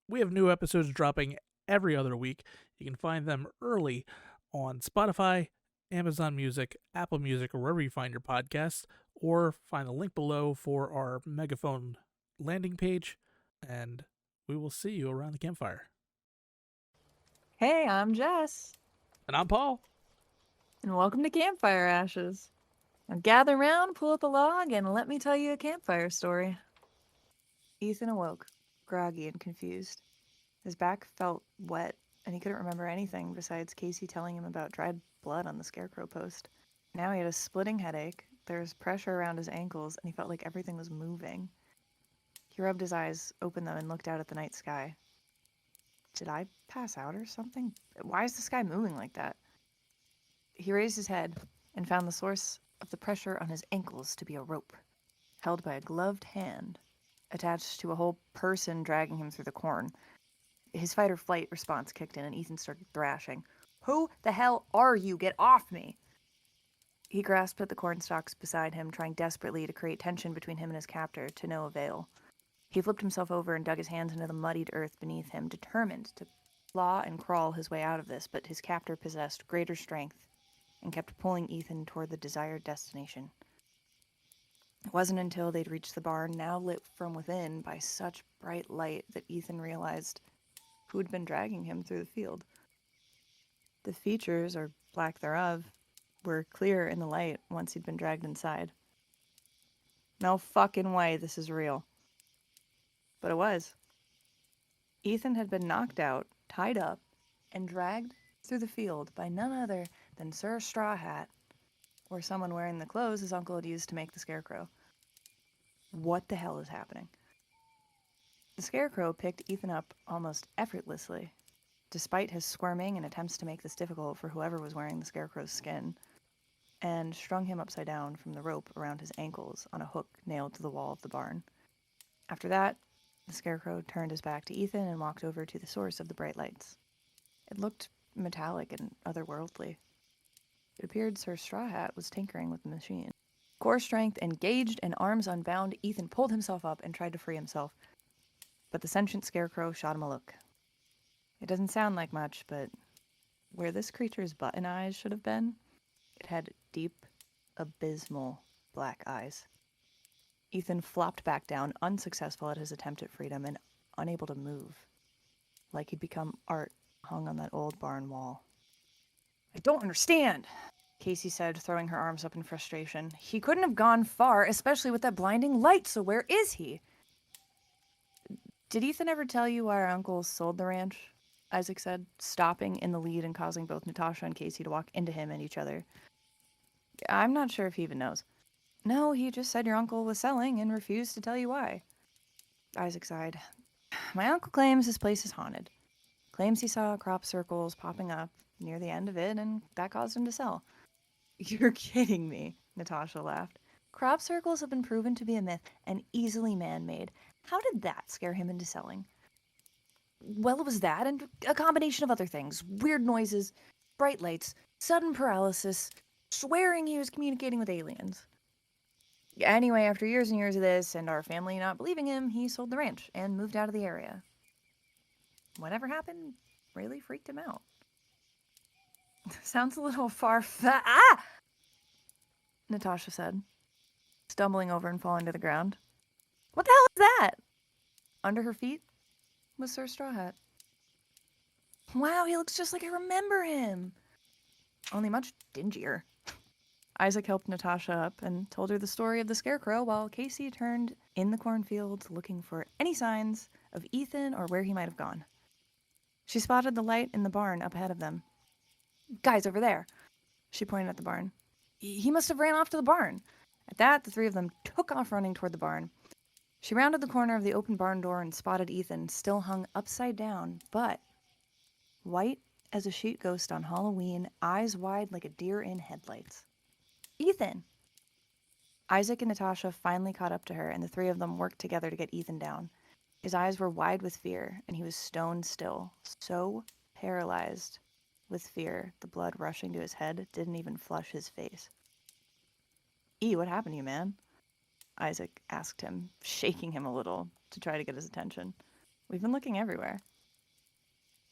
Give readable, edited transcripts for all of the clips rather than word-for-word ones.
We have new episodes dropping every other week. You can find them early on Spotify, Amazon Music, Apple Music, or wherever you find your podcasts, or find the link below for our Megaphone landing page, and we will see you around the campfire. Hey, I'm Jess, And I'm Paul. and welcome to Campfire Ashes. Now gather round, pull up a log, and let me tell you a campfire story. Ethan awoke, groggy and confused. His back felt wet, and he couldn't remember anything besides Casey telling him about dried blood on the scarecrow post. Now he had a splitting headache, there was pressure around his ankles, and he felt like everything was moving. He rubbed his eyes, opened them, and looked out at the night sky. Did I pass out or something? Why is the sky moving like that? He raised his head and found the source of the pressure on his ankles to be a rope, held by a gloved hand, attached to a whole person dragging him through the corn. His fight or flight response kicked in, and Ethan started thrashing. Who the hell are you? Get off me! He grasped at the corn stalks beside him, trying desperately to create tension between him and his captor, to no avail. He flipped himself over and dug his hands into the muddied earth beneath him, determined to claw and crawl his way out of this, but his captor possessed greater strength and kept pulling Ethan toward the desired destination. It wasn't until they'd reached the barn, now lit from within by such bright light, that Ethan realized who had been dragging him through the field. The features, or lack thereof, were clear in the light once he'd been dragged inside. No fucking way this is real. But it was. Ethan had been knocked out, tied up, and dragged through the field by none other than Sir Straw Hat, or someone wearing the clothes his uncle had used to make the scarecrow. What the hell is happening? The scarecrow picked Ethan up almost effortlessly, despite his squirming and attempts to make this difficult for whoever was wearing the scarecrow's skin, and strung him upside down from the rope around his ankles on a hook nailed to the wall of the barn. After that, the scarecrow turned his back to Ethan and walked over to the source of the bright lights. It looked metallic and otherworldly. It appeared Sir Straw Hat was tinkering with the machine. Core strength engaged and arms unbound, Ethan pulled himself up and tried to free himself, but the sentient scarecrow shot him a look. It doesn't sound like much, but where this creature's button eyes should have been, it had deep, abysmal black eyes. Ethan flopped back down, unsuccessful at his attempt at freedom and unable to move, like he'd become art hung on that old barn wall. I don't understand, Casey said, throwing her arms up in frustration. He couldn't have gone far, especially with that blinding light, so where is he? Did Ethan ever tell you why our uncle sold the ranch? Isaac said, stopping in the lead and causing both Natasha and Casey to walk into him and each other. I'm not sure if he even knows. No, he just said your uncle was selling and refused to tell you why. Isaac sighed. My uncle claims his place is haunted. Claims he saw crop circles popping up near the end of it, and that caused him to sell. You're kidding me, Natasha laughed. Crop circles have been proven to be a myth and easily man-made. How did that scare him into selling? Well, it was that and a combination of other things. Weird noises, bright lights, sudden paralysis, swearing he was communicating with aliens. Anyway, after years and years of this and our family not believing him, he sold the ranch and moved out of the area. Whatever happened really freaked him out. Sounds a little far-fetched. Ah! Natasha said, stumbling over and falling to the ground. What the hell is that? Under her feet was Sir Straw Hat. Wow, he looks just like I remember him. Only much dingier. Isaac helped Natasha up and told her the story of the scarecrow while Casey turned in the cornfield looking for any signs of Ethan or where he might have gone. She spotted the light in the barn up ahead of them. Guys, over there. She pointed at the barn. He must have ran off to the barn. At that, the three of them took off running toward the barn. She rounded the corner of the open barn door and spotted Ethan, still hung upside down, but white as a sheet ghost on Halloween, eyes wide like a deer in headlights. Ethan! Isaac and Natasha finally caught up to her, and the three of them worked together to get Ethan down. His eyes were wide with fear, and he was stone still, so paralyzed with fear the blood rushing to his head didn't even flush his face. What happened to you, man? Isaac asked him, shaking him a little to try to get his attention. We've been looking everywhere.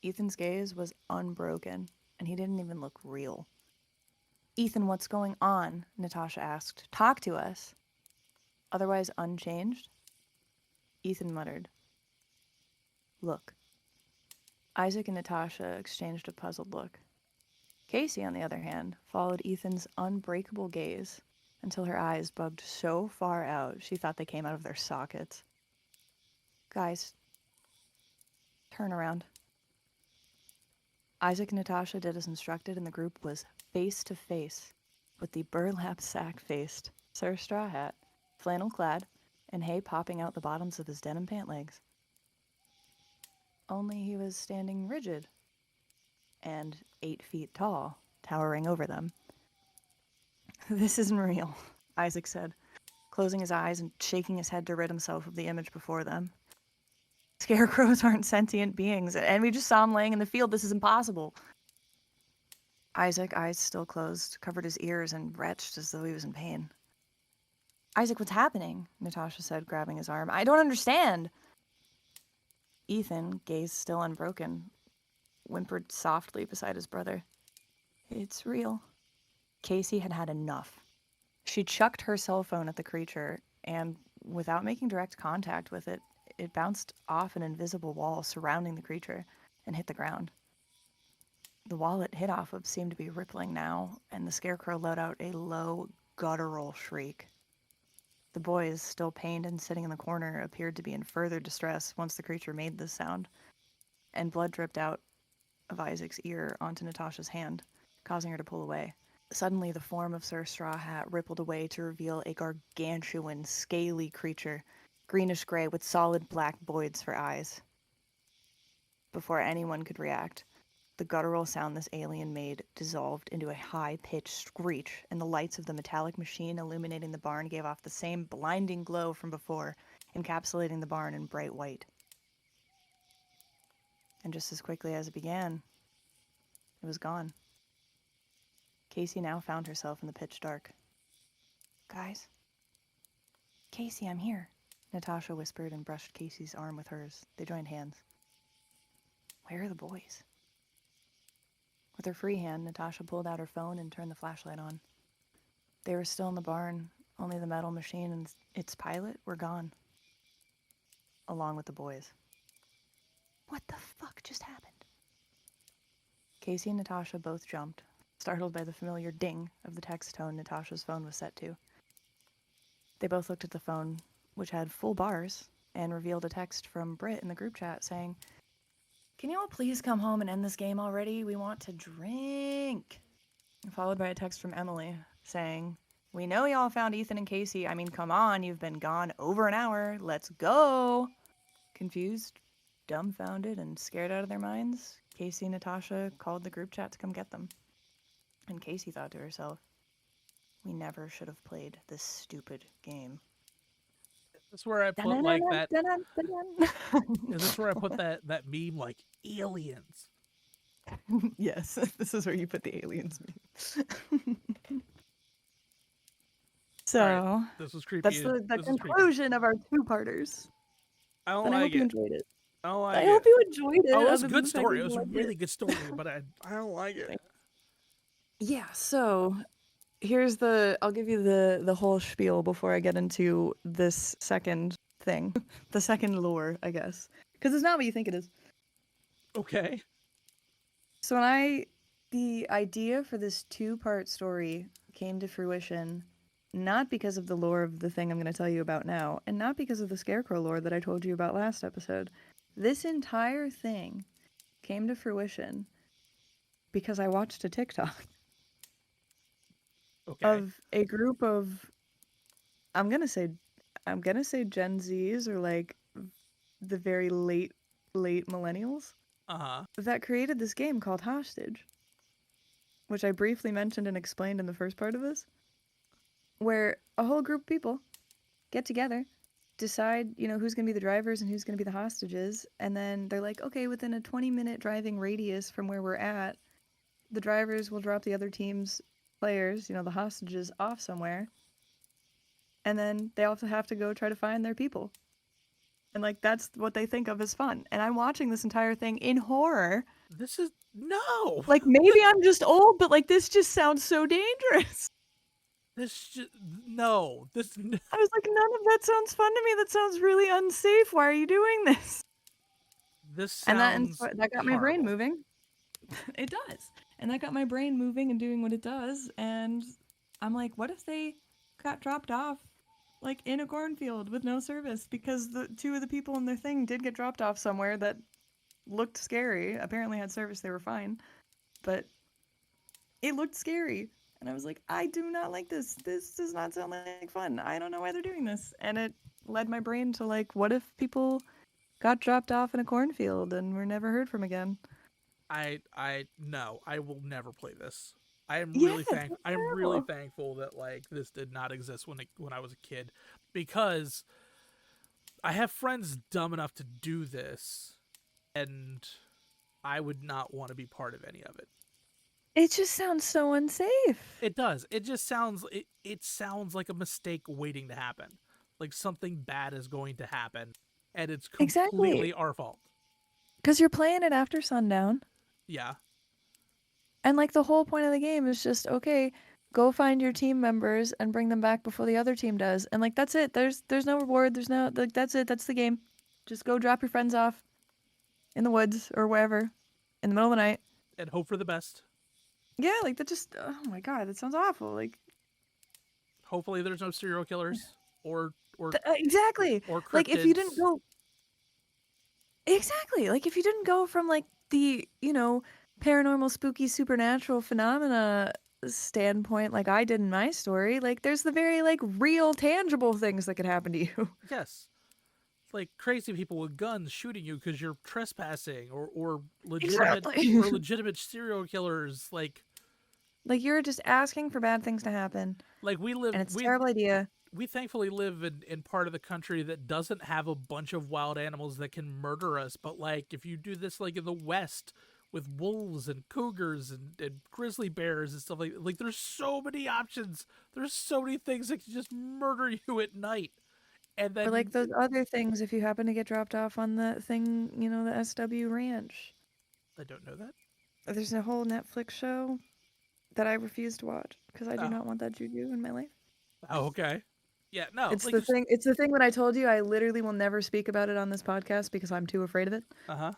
Ethan's gaze was unbroken, and he didn't even look real. Ethan, what's going on? Natasha asked. Talk to us. Otherwise unchanged? Ethan muttered. Look. Isaac and Natasha exchanged a puzzled look. Casey, on the other hand, followed Ethan's unbreakable gaze until her eyes bugged so far out she thought they came out of their sockets. Guys, turn around. Isaac and Natasha did as instructed, and the group was face to face with the burlap sack-faced Sir Straw Hat, flannel-clad, and hay popping out the bottoms of his denim pant legs. Only he was standing rigid and 8 feet tall, towering over them. This isn't real, Isaac said, closing his eyes and shaking his head to rid himself of the image before them. Scarecrows aren't sentient beings, and we just saw him laying in the field. This is impossible. Isaac, eyes still closed, covered his ears and retched as though he was in pain. Isaac, what's happening? Natasha said, grabbing his arm. I don't understand. Ethan, gaze still unbroken, whimpered softly beside his brother. It's real. Casey had had enough. She chucked her cell phone at the creature, and without making direct contact with it, it bounced off an invisible wall surrounding the creature and hit the ground. The wall it hit off of seemed to be rippling now, and the Scarecrow let out a low, guttural shriek. The boys, still pained and sitting in the corner, appeared to be in further distress once the creature made this sound, and blood dripped out of Isaac's ear onto Natasha's hand, causing her to pull away. Suddenly, the form of Sir Straw Hat rippled away to reveal a gargantuan, scaly creature, greenish-gray with solid black voids for eyes. Before anyone could react, the guttural sound this alien made dissolved into a high-pitched screech, and the lights of the metallic machine illuminating the barn gave off the same blinding glow from before, encapsulating the barn in bright white. And just as quickly as it began, it was gone. Casey now found herself in the pitch dark. Guys? Casey, I'm here, Natasha whispered and brushed Casey's arm with hers. They joined hands. Where are the boys? With her free hand, Natasha pulled out her phone and turned the flashlight on. They were still in the barn, only the metal machine and its pilot were gone. Along with the boys. What the fuck just happened? Casey and Natasha both jumped, startled by the familiar ding of the text tone Natasha's phone was set to. They both looked at the phone, which had full bars, and revealed a text from Britt in the group chat saying, "Can you all please come home and end this game already? We want to drink." Followed by a text from Emily saying, "We know y'all found Ethan and Casey. I mean, come on, you've been gone over an hour. Let's go." Confused, dumbfounded, and scared out of their minds, Casey and Natasha called the group chat to come get them. And Casey thought to herself, we never should have played this stupid game. Is this where I put like that? Is this where I put that meme like aliens? Yes, this is where you put the aliens meme. So right, this was creepy. That's the conclusion of our two-parters. I don't and like I hope it. you enjoyed it. I don't like I it. hope you enjoyed it. Oh, it was a good story. It was a really good story, but I don't like it. Yeah, so here's I'll give you the whole spiel before I get into this second thing. The second lore, I guess. Because it's not what you think it is. Okay. So the idea for this two-part story came to fruition not because of the lore of the thing I'm going to tell you about now, and not because of the Scarecrow lore that I told you about last episode. This entire thing came to fruition because I watched a TikTok of a group of I'm gonna say Gen Zs or like the very late millennials that created this game called Hostage, which I briefly mentioned and explained in the first part of this, where a whole group of people get together, decide, who's going to be the drivers and who's going to be the hostages, and then they're like, okay, within a 20-minute driving radius from where we're at, the drivers will drop the other team's players, the hostages, off somewhere, and then they also have to go try to find their people. And like that's what they think of as fun. And I'm watching this entire thing in horror. This is no. Like maybe I'm just old, but like this just sounds so dangerous. This just no. This I was like, none of that sounds fun to me. That sounds really unsafe. Why are you doing this? this And sounds that got my brain horrible. moving. It does. And that got my brain moving and doing what it does. And I'm like, what if they got dropped off like in a cornfield with no service? Because the two of the people in their thing did get dropped off somewhere that looked scary. Apparently had service, they were fine. But it looked scary. And I was like, I do not like this. This does not sound like fun. I don't know why they're doing this. And it led my brain to like, what if people got dropped off in a cornfield and were never heard from again? No, I will never play this. I am Yeah, really it's I am really terrible. thankful that like this did not exist when I was a kid, because I have friends dumb enough to do this, and I would not want to be part of any of it. It just sounds so unsafe. It does. It sounds like a mistake waiting to happen. Like something bad is going to happen, and it's Exactly. completely our fault. Because you're playing it after sundown. Yeah. And like the whole point of the game is just, okay, go find your team members and bring them back before the other team does. And like that's it. There's no reward. There's no like that's it. That's the game. Just go drop your friends off in the woods or wherever in the middle of the night. And hope for the best. Yeah, like that just oh my god, that sounds awful. Like Hopefully there's no serial killers or exactly. or Like if you didn't cryptids. go exactly. Like if you didn't go from like the, paranormal spooky supernatural phenomena standpoint like I did in my story, like there's the very like real tangible things that could happen to you. Yes. Like crazy people with guns shooting you because you're trespassing, or Exactly. legitimate serial killers. Like you're just asking for bad things to happen Like and it's a terrible idea. we thankfully live in part of the country that doesn't have a bunch of wild animals that can murder us. But like if you do this like in the West with wolves and cougars and grizzly bears and stuff like there's so many options. There's so many things that can just murder you at night. And Or like then those other things if you happen to get dropped off on the thing, the SW ranch. I don't know that. There's a whole Netflix show that I refuse to watch because I do Oh, not want that juju in my life. oh okay. Yeah, no, It's like the just thing. It's the thing that I told you. I literally will never speak about it on this podcast because I'm too afraid of it. uh-huh.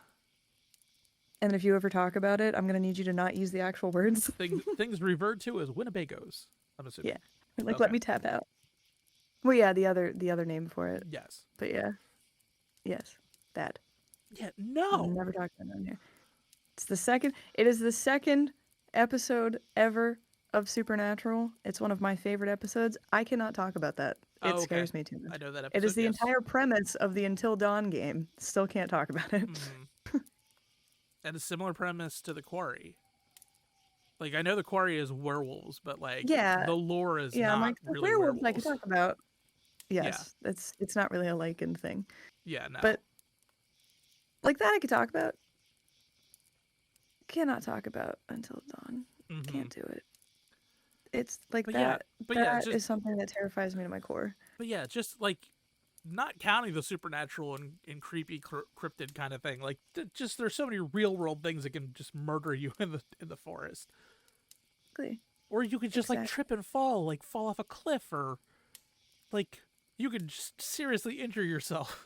And if you ever talk about it, I'm gonna need you to not use the actual words. Things referred to as Winnebagos, I'm Yeah, assuming. like let Okay. me tap out. Well, yeah, the other name for it. Yes. But yeah, yes, that. Yeah, no. Never talk about it on here. It's the second. It is the second episode ever of Supernatural. It's one of my favorite episodes. I cannot talk about that. It Oh, okay. scares me too I much. know that It is episode, the yes. entire premise of the Until Dawn game. Still can't talk about it. Mm-hmm. And a similar premise to the Quarry. Like I know the Quarry is werewolves, but like Yeah, the lore is yeah. I'm not like the really werewolves I can werewolves. talk about. Yeah. Yes, it's not really a lichened thing, Yeah, no. but like that I could talk about. Cannot talk about Until Dawn. Mm-hmm. Can't do it. It's like But yeah, that. but yeah, That just is something that terrifies me to my core. but yeah, just like not counting the supernatural and creepy cryptid kind of thing. Like just there's so many real world things that can just murder you in the forest. Exactly. Or you could just like Exactly. trip and fall, like fall off a cliff, or like you could just seriously injure yourself.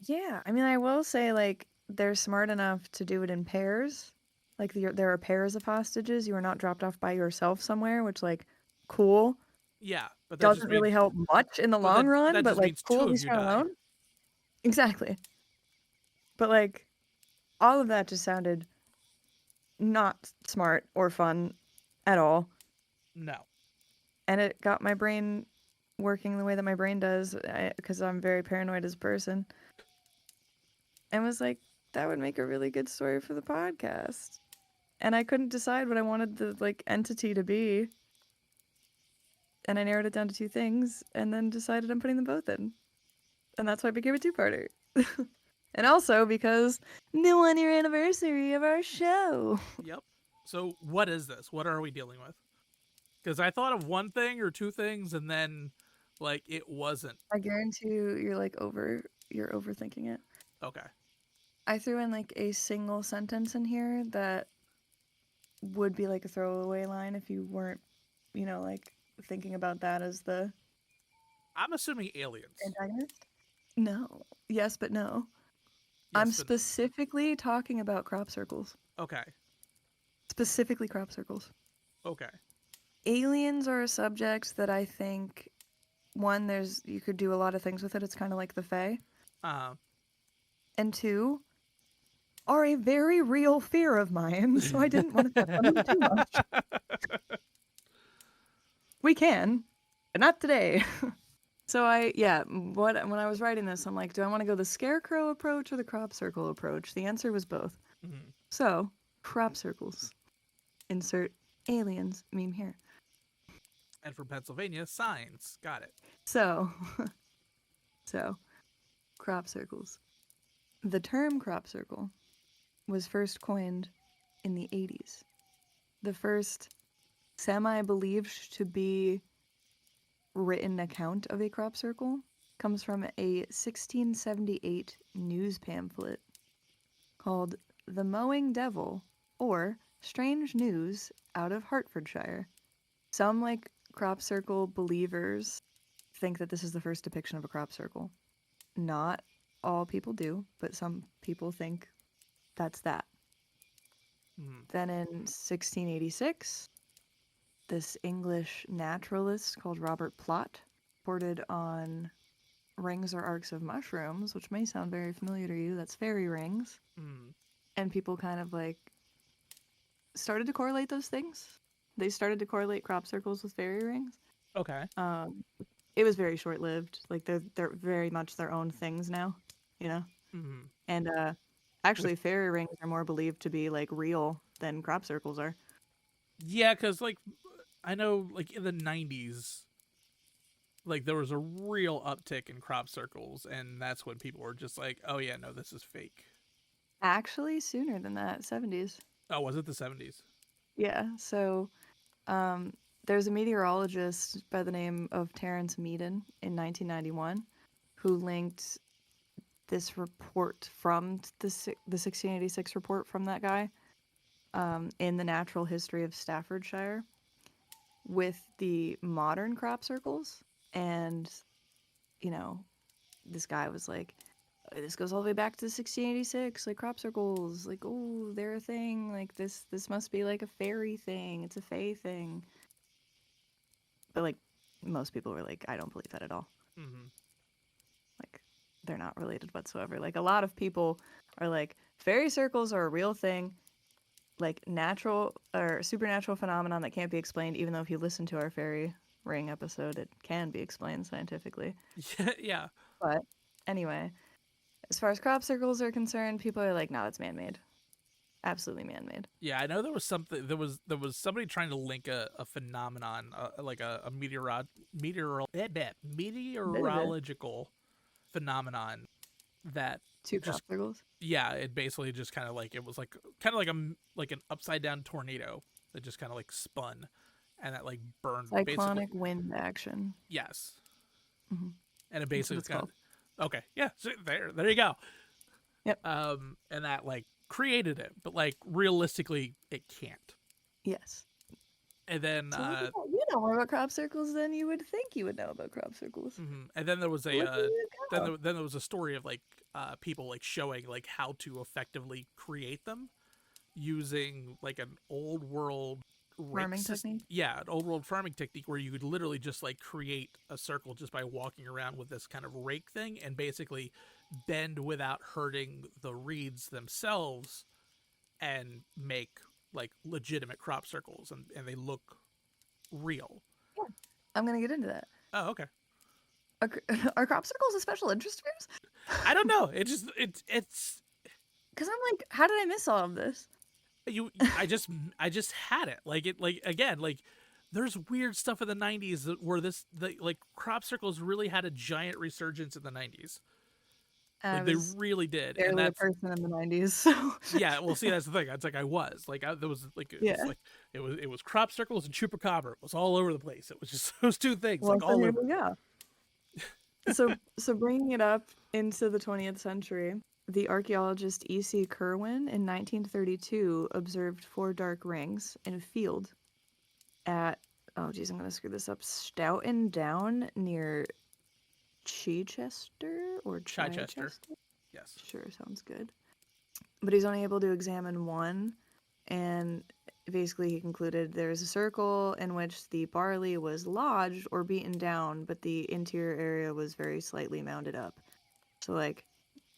Yeah, I mean, I will say like they're smart enough to do it in pairs. Like there are pairs of hostages. You are not dropped off by yourself somewhere, which like cool. Yeah, but that just Doesn't really means help much in the but long run, that but just like means cool, two at of least you you're not die. alone. Exactly. But like all of that just sounded not smart or fun at all. No. And it got my brain working the way that my brain does because I'm very paranoid as a person. And was like, that would make a really good story for the podcast. And I couldn't decide what I wanted the like entity to be. And I narrowed it down to two things and then decided I'm putting them both in. And that's why it became a two-parter. And also because the 1 year anniversary of our show. Yep. So what is this? What are we dealing with? Because I thought of one thing or two things, and then like it wasn't. I guarantee you're like over you're overthinking it. Okay. I threw in like a single sentence in here that would be like a throwaway line if you weren't, like thinking about that as the I'm assuming aliens. antagonist. No. Yes, but no. I'm Yes, but specifically talking about crop circles. okay. Specifically crop circles. Okay. Aliens are a subject that I think, one, you could do a lot of things with it. It's kind of like the Fae. Uh. And two, are a very real fear of mine, so I didn't want to step on them too much. We can, but not today. So when I was writing this, I'm like, do I want to go the scarecrow approach or the crop circle approach? The answer was both. Mm-hmm. So, crop circles. Insert aliens meme here. And for Pennsylvania, signs. Got it. So, crop circles. The term crop circle was first coined in the 80s. The first semi-believed to be written account of a crop circle comes from a 1678 news pamphlet called The Mowing Devil, or Strange News out of Hertfordshire. Some crop circle believers think that this is the first depiction of a crop circle. Not all people do, but some people think that's that. Mm-hmm. Then in 1686, this English naturalist called Robert Plot reported on rings or arcs of mushrooms, which may sound very familiar to you. That's fairy rings. Mm-hmm. And people kind of started to correlate those things. They started to correlate crop circles with fairy rings. Okay. It was very short-lived. They're very much their own things now, Mm-hmm. And actually, fairy rings are more believed to be real than crop circles are. Yeah, because I know in the 90s, there was a real uptick in crop circles, and that's when people were just like, oh yeah, no, this is fake. Actually, sooner than that, 70s. Oh, was it the 70s? Yeah, so there's a meteorologist by the name of Terence Meaden in 1991 who linked this report from the 1686 report from that guy in the natural history of Staffordshire with the modern crop circles. And, this guy was like, this goes all the way back to 1686, crop circles, oh, they're a thing, this must be a fairy thing, it's a fae thing. But most people were like, I don't believe that at all. Mm-hmm. They're not related whatsoever. A lot of people are like, fairy circles are a real thing, natural or supernatural phenomenon that can't be explained, even though if you listen to our fairy ring episode, it can be explained scientifically. Yeah. But anyway, as far as crop circles are concerned, people are like, no, it's man-made. Absolutely man-made. Yeah, I know there was something. There was somebody trying to link a phenomenon, a meteorological phenomenon that Two crop circles. Yeah, it basically just kind of it was kind of an upside down tornado that just kind of spun, and that burned Cyclonic wind action. Yes. Mm-hmm. And it basically was kind of okay. Yeah, so there you go. Yep. And that created it, but realistically it can't. Yes. And then so you know more about crop circles than you would think you would know about crop circles. Mm-hmm. And then there was a then there was a story of people showing how to effectively create them using an old world farming technique. Yeah, an old world farming technique where you could literally just create a circle just by walking around with this kind of rake thing and basically bend without hurting the reeds themselves and make legitimate crop circles, and they look real. Yeah, I'm gonna get into that. Oh, okay. Are crop circles a special interest of yours? I don't know. It's because I'm like, how did I miss all of this? I just had it again there's weird stuff in the 90s where the crop circles really had a giant resurgence in the 90s. They really did. Barely and that's a person in the 90s. So. Yeah, well, see, that's the thing. It's I was there was it was crop circles and chupacabra. It was all over the place. It was just those two things. Well, all here over. we go. So bringing it up into the 20th century, the archaeologist E.C. Kerwin in 1932 observed 4 dark rings in a field at, oh geez, I'm gonna screw this up, Stoughton Down near Chichester or Chichester. Chichester? Yes. Sure, sounds good. But he's only able to examine one, and basically he concluded there's a circle in which the barley was lodged or beaten down, but the interior area was very slightly mounded up. So, like,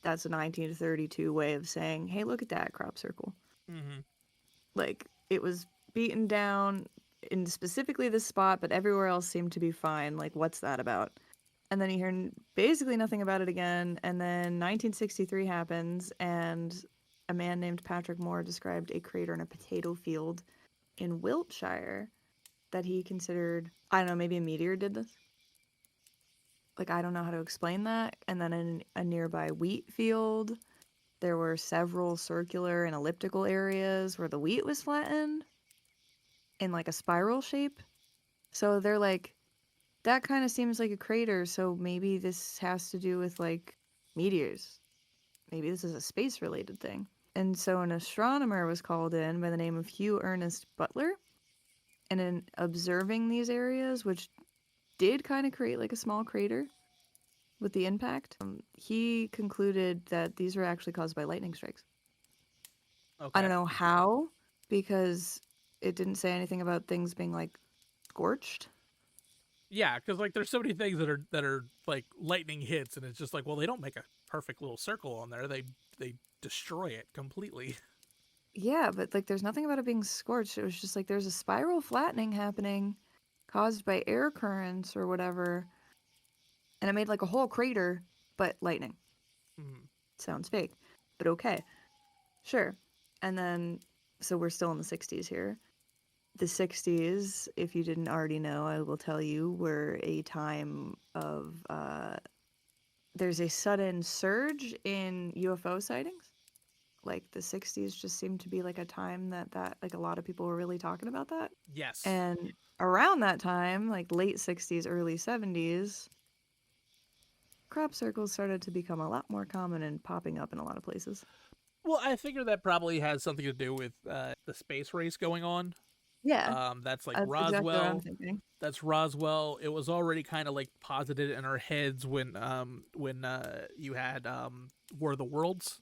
that's a 1932 way of saying, hey, look at that crop circle. Mm-hmm. Like, it was beaten down in specifically this spot, but everywhere else seemed to be fine. Like, what's that about? And then you hear basically nothing about it again. And then 1963 happens, and a man named Patrick Moore described a crater in a potato field in Wiltshire that he considered, I don't know, maybe a meteor did this. Like, I don't know how to explain that. And then in a nearby wheat field, there were several circular and elliptical areas where the wheat was flattened in like a spiral shape. So they're like, that kind of seems like a crater. So maybe this has to do with like meteors. Maybe this is a space related thing. And so an astronomer was called in by the name of Hugh Ernest Butler. And in observing these areas, which did kind of create like a small crater with the impact, he concluded that these were actually caused by lightning strikes. I Okay. don't know how, because it didn't say anything about things being like scorched. Yeah, because like there's so many things that are like lightning hits, and it's just like, well, they don't make a perfect little circle on there. They destroy it completely. Yeah, but like there's nothing about it being scorched. It was just like there's a spiral flattening happening caused by air currents or whatever. And it made like a whole crater, but lightning. Mm. Sounds fake, but okay. Sure. And then, so we're still in the 60s here. The 60s, if you didn't already know, I will tell you, were a time of, there's a sudden surge in UFO sightings. Like the 60s just seemed to be like a time that like a lot of people were really talking about that. Yes. And around that time, like late 60s, early 70s, crop circles started to become a lot more common and popping up in a lot of places. Well, I figure that probably has something to do with the space race going on. Yeah, That's like that's exactly what I'm Roswell. thinking. That's Roswell. It was already kind of like posited in our heads when you had War of the Worlds.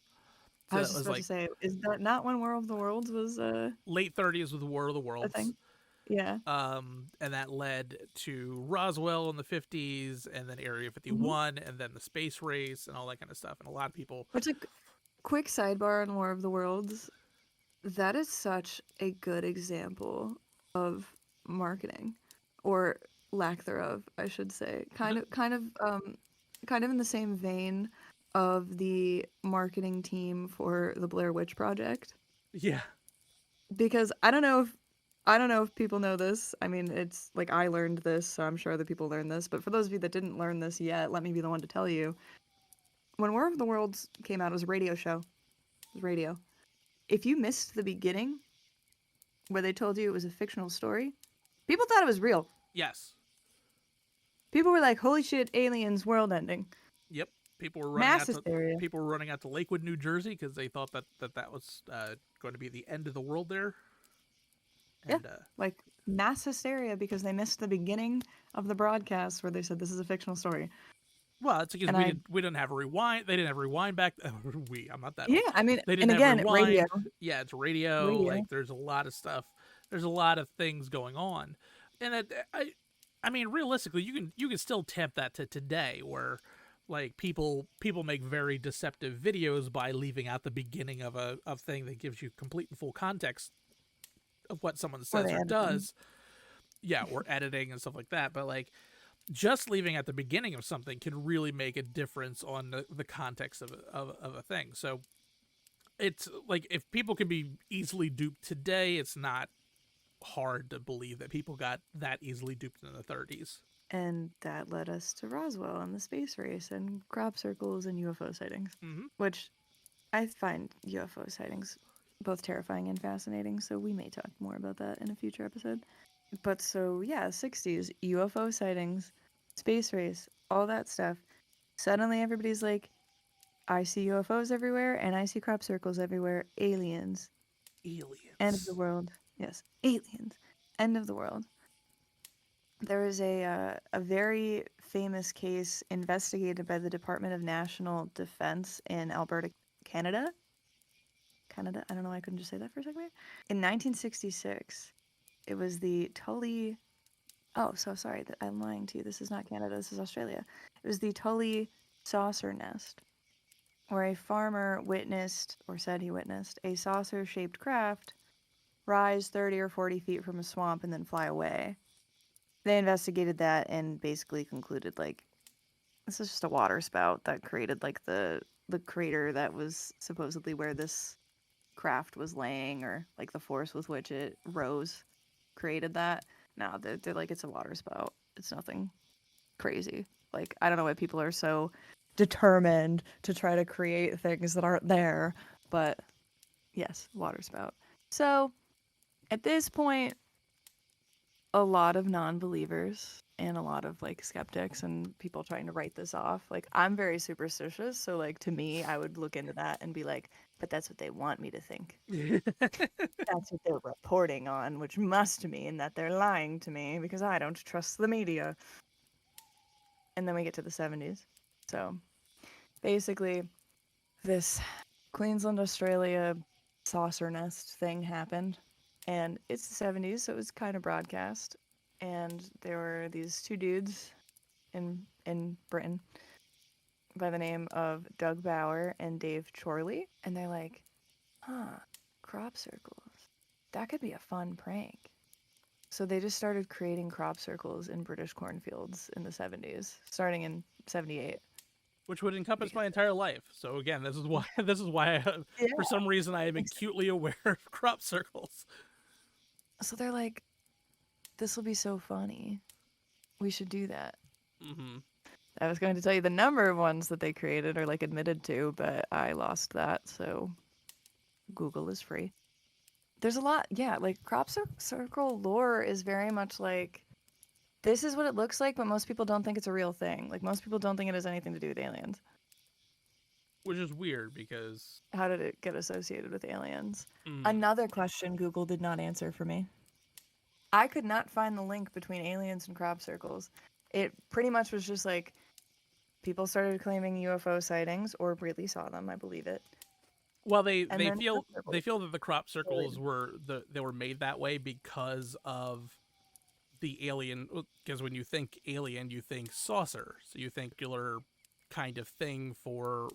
I So was that just was about to like say, is that not when War of the Worlds was late 30s with War of the a Worlds. thing? Yeah. And that led to Roswell in the 50s, and then Area Hmm. 51, and then the space race, and all that kind of stuff. And a lot of people, Which, a quick sidebar on War of the Worlds, that is such a good example of marketing, or lack thereof, I should say. Kind of in the same vein of the marketing team for the Blair Witch Project. yeah, Because I don't know if people know this. I mean, it's like I learned this, so I'm sure other people learned this. But for those of you that didn't learn this yet, let me be the one to tell you. When War of the Worlds came out, it was a radio show. It was radio. If you missed the beginning, where they told you it was a fictional story, people thought it was real. yes, People were like, "Holy shit, aliens, world ending." yep. Mass hysteria. People were running out to Lakewood, New Jersey, because they thought that was going to be the end of the world there. Yeah, And like mass hysteria because they missed the beginning of the broadcast where they said this is a fictional story. well, it's because And I we didn't have a rewind. They didn't have rewind back. I'm not that Yeah, old. I mean, They and didn't have again, radio, rewind. Yeah, it's radio. radio. Like there's a lot of stuff. There's a lot of things going on, and I mean, realistically, you can still tempt that to today, where like people make very deceptive videos by leaving out the beginning of a thing that gives you complete and full context of what someone Or says they or edit them. does. Yeah, or editing and stuff like that. But like just leaving at the beginning of something can really make a difference on the context of a thing. So it's like if people can be easily duped today, it's not hard to believe that people got that easily duped in the 30s. And that led us to Roswell and the space race and crop circles and UFO sightings, Mm-hmm. which I find UFO sightings both terrifying and fascinating, so we may talk more about that in a future episode. But so, yeah, 60s, UFO sightings, space race, all that stuff. Suddenly everybody's like, I see UFOs everywhere and I see crop circles everywhere. Aliens. End of the Aliens. world. Yes, aliens. End of the world. There is a very famous case investigated by the Department of National Defense in Alberta, Canada. Canada. I don't know why I couldn't just say that for a second there. In 1966, it was the Tully. Oh, so sorry. I'm lying to you. This is not Canada. This is Australia. It was the Tully saucer nest, where a farmer witnessed, or said he witnessed, a saucer-shaped craft rise 30 or 40 feet from a swamp and then fly away. They investigated that and basically concluded, like, this is just a water spout that created, like, the crater that was supposedly where this craft was laying, or, like, the force with which it rose created that. No, they're like, it's a water spout. It's nothing crazy. Like, I don't know why people are so determined to try to create things that aren't there, but yes, water spout. So, at this point, a lot of non-believers and a lot of like skeptics and people trying to write this off. Like, I'm very superstitious, so like to me, I would look into that and be like, but that's what they want me to think. That's what they're reporting on, which must mean that they're lying to me because I don't trust the media. And then we get to the 70s. So, basically, this Queensland, Australia saucer nest thing happened. And it's the 70s, so it was kind of broadcast. And there were these two dudes in Britain by the name of Doug Bauer and Dave Chorley. And they're like, huh, crop circles. That could be a fun prank. So they just started creating crop circles in British cornfields in the 70s, starting in 78. Which would encompass Because, my entire life. So again, this is why yeah, for some reason I am acutely aware of crop circles. so they're like, this will be so funny. We should do that. Mm-hmm. I was going to tell you the number of ones that they created or like admitted to, but I lost that. So Google is free. There's a lot. Yeah, like crop circle lore is very much like this is what it looks like, but most people don't think it's a real thing. Like most people don't think it has anything to do with aliens. Which is weird because How did it get associated with aliens? mm, Another question Google did not answer for me. I could not find the link between aliens and crop circles. It pretty much was just like people started claiming UFO sightings or really saw them, I believe it. well And they then crop feel circles that the crop circles related. were they were made that way because of the alien, because when you think alien you think saucer, so you think particular kind of thing for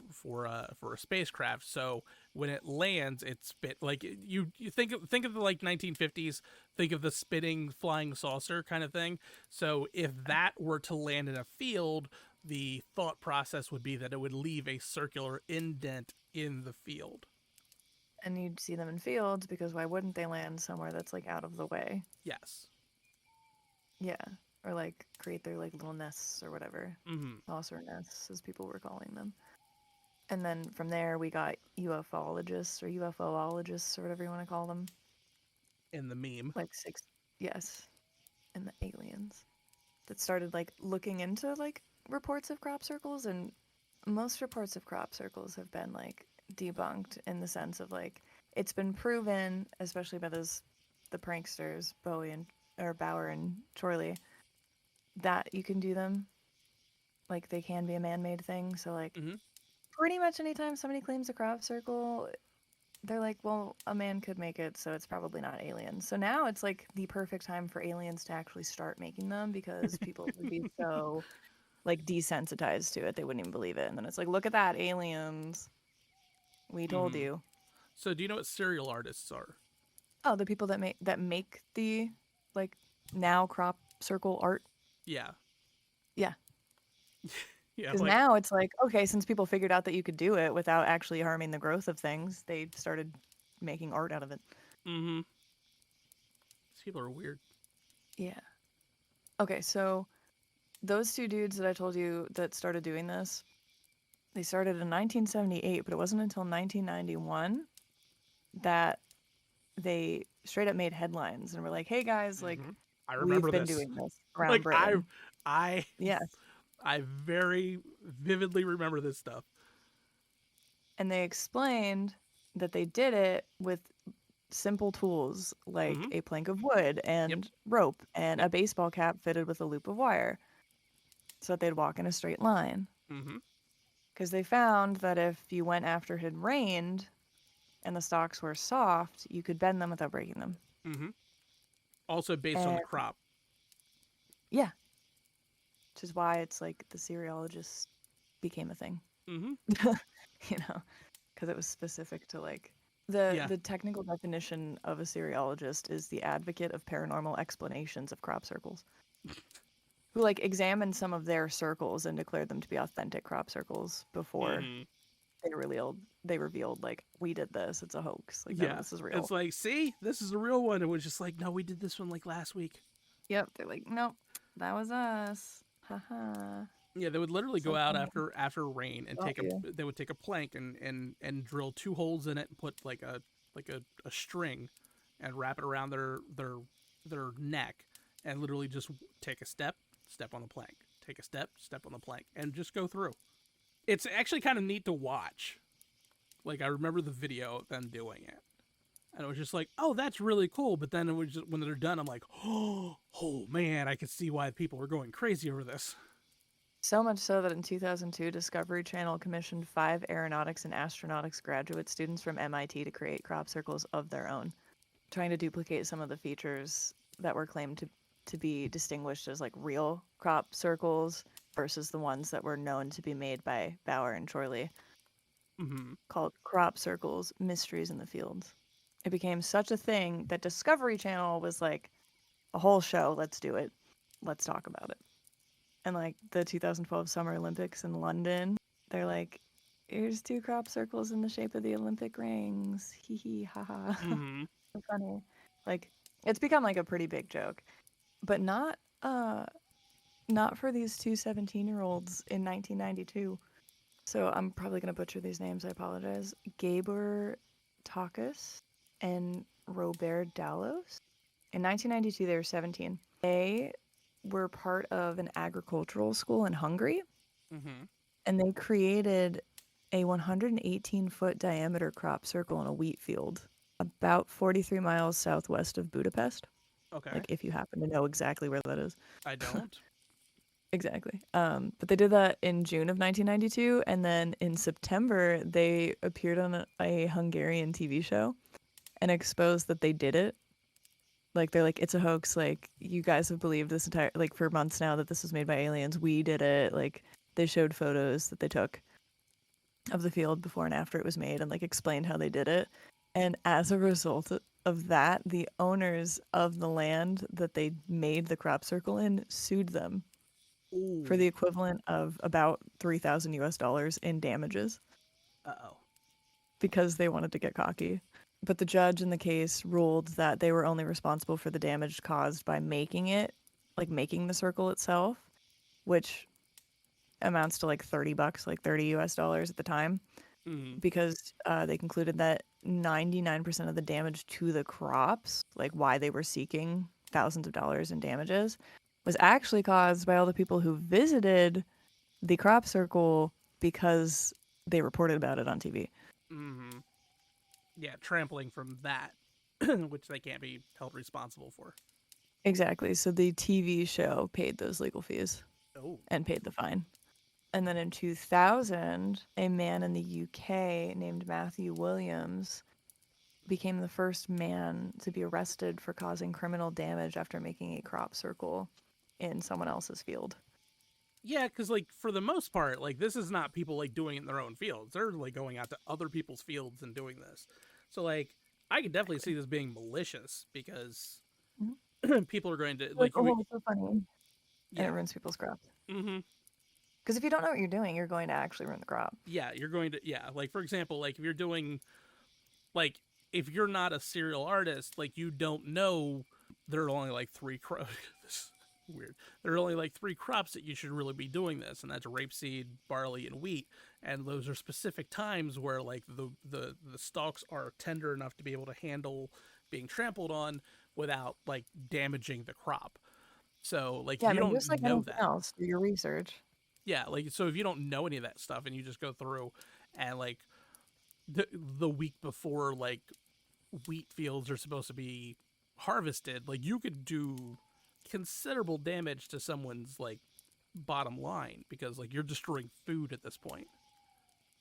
a spacecraft. So when it lands it's spit like you think of the like 1950s, think of the spinning flying saucer kind of thing. So if that were to land in a field, the thought process would be that it would leave a circular indent in the field. And you'd see them in fields because why wouldn't they land somewhere that's like out of the way? Yes. Yeah. Or like create their like little nests or whatever. Mm-hmm. Saucer nests, as people were calling them. And then from there we got UFOlogists or UFOologists or whatever you want to call them. In the meme. Like six, yes. And the aliens that started like looking into like reports of crop circles, and most reports of crop circles have been like debunked in the sense of like it's been proven, especially by the pranksters Bowie and or Bauer and Chorley, that you can do them. Like they can be a man-made thing. So like Mm-hmm. pretty much anytime somebody claims a crop circle, they're like, well, a man could make it, so it's probably not aliens. So now it's like the perfect time for aliens to actually start making them because people would be so like desensitized to it, they wouldn't even believe it. And then it's like, look at that, aliens. We told Mm-hmm. you. So do you know what serial artists are? Oh, the people that make the like now crop circle art. Yeah. Yeah. Yeah, Because like now it's like, okay, since people figured out that you could do it without actually harming the growth of things, they started making art out of it. mm-hmm. These people are weird. Yeah. Okay, so those two dudes that I told you that started doing this, they started in 1978, but it wasn't until 1991 that they straight up made headlines and were like, "Hey guys, like Mm-hmm. I we've remember been this. doing this around Like Britain." I Yes. I very vividly remember this stuff. And they explained that they did it with simple tools like Mm-hmm. a plank of wood Yep. and rope and a Yep. baseball cap fitted with a loop of wire so that they'd walk in a straight line. Mm-hmm. Because they found that if you went after it had rained and the stalks were soft, you could bend them without breaking them. Mm-hmm. Also based on the And crop. yeah, which is why it's like the cereologist became a thing. Mm-hmm. You know, because it was specific to like the Yeah. the technical definition of a cereologist is the advocate of paranormal explanations of crop circles, who like examined some of their circles and declared them to be authentic crop circles before Mm-hmm. they revealed like we did this, it's a hoax, like none of Yeah. this is It's real. like, see, this is a real one. It was just like, no, we did this one like last week. Yep, they're like, nope, that was us, haha. Yeah, they would literally go So out funny. after rain and Got take a you. they would take a plank and drill 2 holes in it and put like a string and wrap it around their neck and literally just take a step on the plank, take a step on the plank, and just go through. It's actually kind of neat to watch. Like I remember the video of them doing it, and it was just like, oh, that's really cool. But then it was just when they're done, I'm like, oh man, I can see why people are going crazy over this. So much so that in 2002, Discovery Channel commissioned 5 aeronautics and astronautics graduate students from MIT to create crop circles of their own, trying to duplicate some of the features that were claimed to be distinguished as like real crop circles versus the ones that were known to be made by Bauer and Chorley, Mm-hmm. called Crop Circles Mysteries in the Fields. It became such a thing that Discovery Channel was like, a whole show, let's do it. Let's talk about it. And like the 2012 Summer Olympics in London, they're like, here's 2 crop circles in the shape of the Olympic rings. Hee hee ha ha. Mm-hmm. So funny. Like it's become like a pretty big joke. But not for these 2 17-year-olds in 1992. So I'm probably gonna butcher these names, I apologize. Gabor Takas and Robert Dalos. In 1992 they were 17. They were part of an agricultural school in Hungary, Mm-hmm. and they created a 118-foot diameter crop circle in a wheat field about 43 miles southwest of Budapest. Okay. Like, if you happen to know exactly where that is. I don't. Exactly. But they did that in June of 1992, and then in September, they appeared on a Hungarian TV show and exposed that they did it. Like, they're like, it's a hoax. Like, you guys have believed this entire, like, for months now that this was made by aliens. We did it. Like, they showed photos that they took of the field before and after it was made and, like, explained how they did it. And as a result of that, the owners of the land that they made the crop circle in sued them for Ooh. the equivalent of about 3,000 US dollars in damages Uh-oh. because they wanted to get cocky. But the judge in the case ruled that they were only responsible for the damage caused by making it, like making the circle itself, which amounts to like $30, like 30 US dollars at the time, Mm-hmm. because they concluded that 99% of the damage to the crops, like why they were seeking thousands of dollars in damages, was actually caused by all the people who visited the crop circle because they reported about it on TV. Mm-hmm. Yeah, trampling from that, which they can't be held responsible for. Exactly. So the TV show paid those legal fees Oh. and paid the fine. And then in 2000, a man in the UK named Matthew Williams became the first man to be arrested for causing criminal damage after making a crop circle in someone else's field. Yeah, because like for the most part, like this is not people like doing it in their own fields. They're like going out to other people's fields and doing this. So like I could definitely see this being malicious because Mhm. people are going to Like, like you. oh, it's so funny. And it Yeah. ruins people's crops. Mm-hmm. Because if you don't know what you're doing, you're going to actually ruin the crop. Yeah, you're going to like for example, like if you're doing like if you're not a serial artist, like you don't know there are only like three crops. Weird. There are only like 3 crops that you should really be doing this, and that's rapeseed, barley, and wheat. And those are specific times where like the stalks are tender enough to be able to handle being trampled on without like damaging the crop. So like Yeah, if I you mean, don't just like know anything that, else, do your research. Yeah, like so if you don't know any of that stuff and you just go through and like the week before like wheat fields are supposed to be harvested, like you could do considerable damage to someone's like bottom line because like you're destroying food at this point.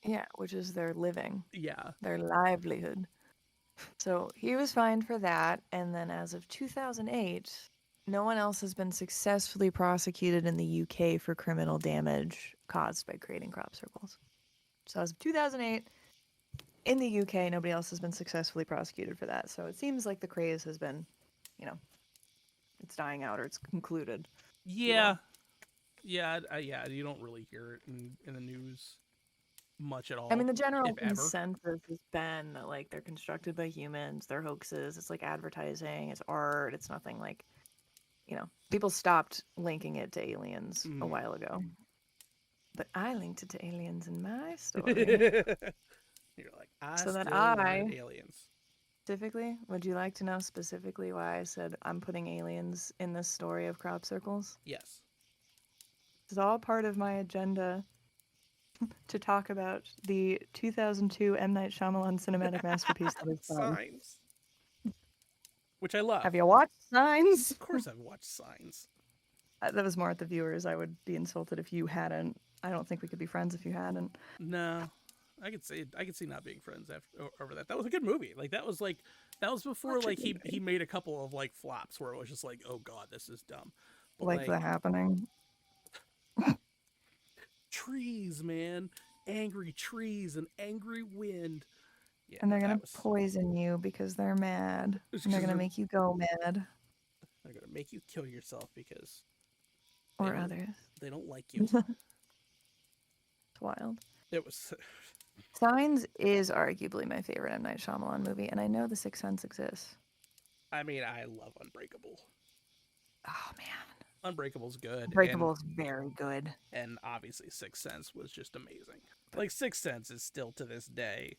Yeah, which is their living, Yeah. their livelihood. So he was fined for that, and then as of 2008, no one else has been successfully prosecuted in the UK for criminal damage caused by creating crop circles. So as of 2008, in the UK, nobody else has been successfully prosecuted for that. So it seems like the craze has been, you know, it's dying out or it's concluded. Yeah. Yeah, yeah, you don't really hear it in the news much at I mean, all, the general if ever. consensus has been that, like, they're constructed by humans, they're hoaxes, it's like advertising, it's art, it's nothing like, people stopped linking it to aliens a Mm. while ago. But I linked it to aliens in my story. You're like, I So that still wanted I, aliens. specifically, would you like to know specifically why I said I'm putting aliens in this story of crop circles? Yes. It's all part of my agenda to talk about the 2002 M. Night Shyamalan cinematic masterpiece that is Signs. Signs. Which I love. Have you watched Signs? Of course I've watched Signs. That was more at the viewers. I would be insulted if you hadn't. I don't think we could be friends if you hadn't. No. I could see not being friends after over that. That was a good movie. Like that was before Such a like good he movie. made a couple of like flops where it was just like, oh god, this is dumb. But Like The Happening. trees, man, angry trees and angry wind. Yeah, And they're that gonna was. poison you because they're mad. It's And they're 'cause gonna make you go mad. they're gonna make you kill yourself because they Or don't others. they don't like you. It's wild. It was. Signs is arguably my favorite M. Night Shyamalan movie, and I know The Sixth Sense exists. I mean, I love Unbreakable. Oh man. Unbreakable's good, Breakable is very good. and obviously Sixth Sense was just amazing. Like Sixth Sense is still to this day,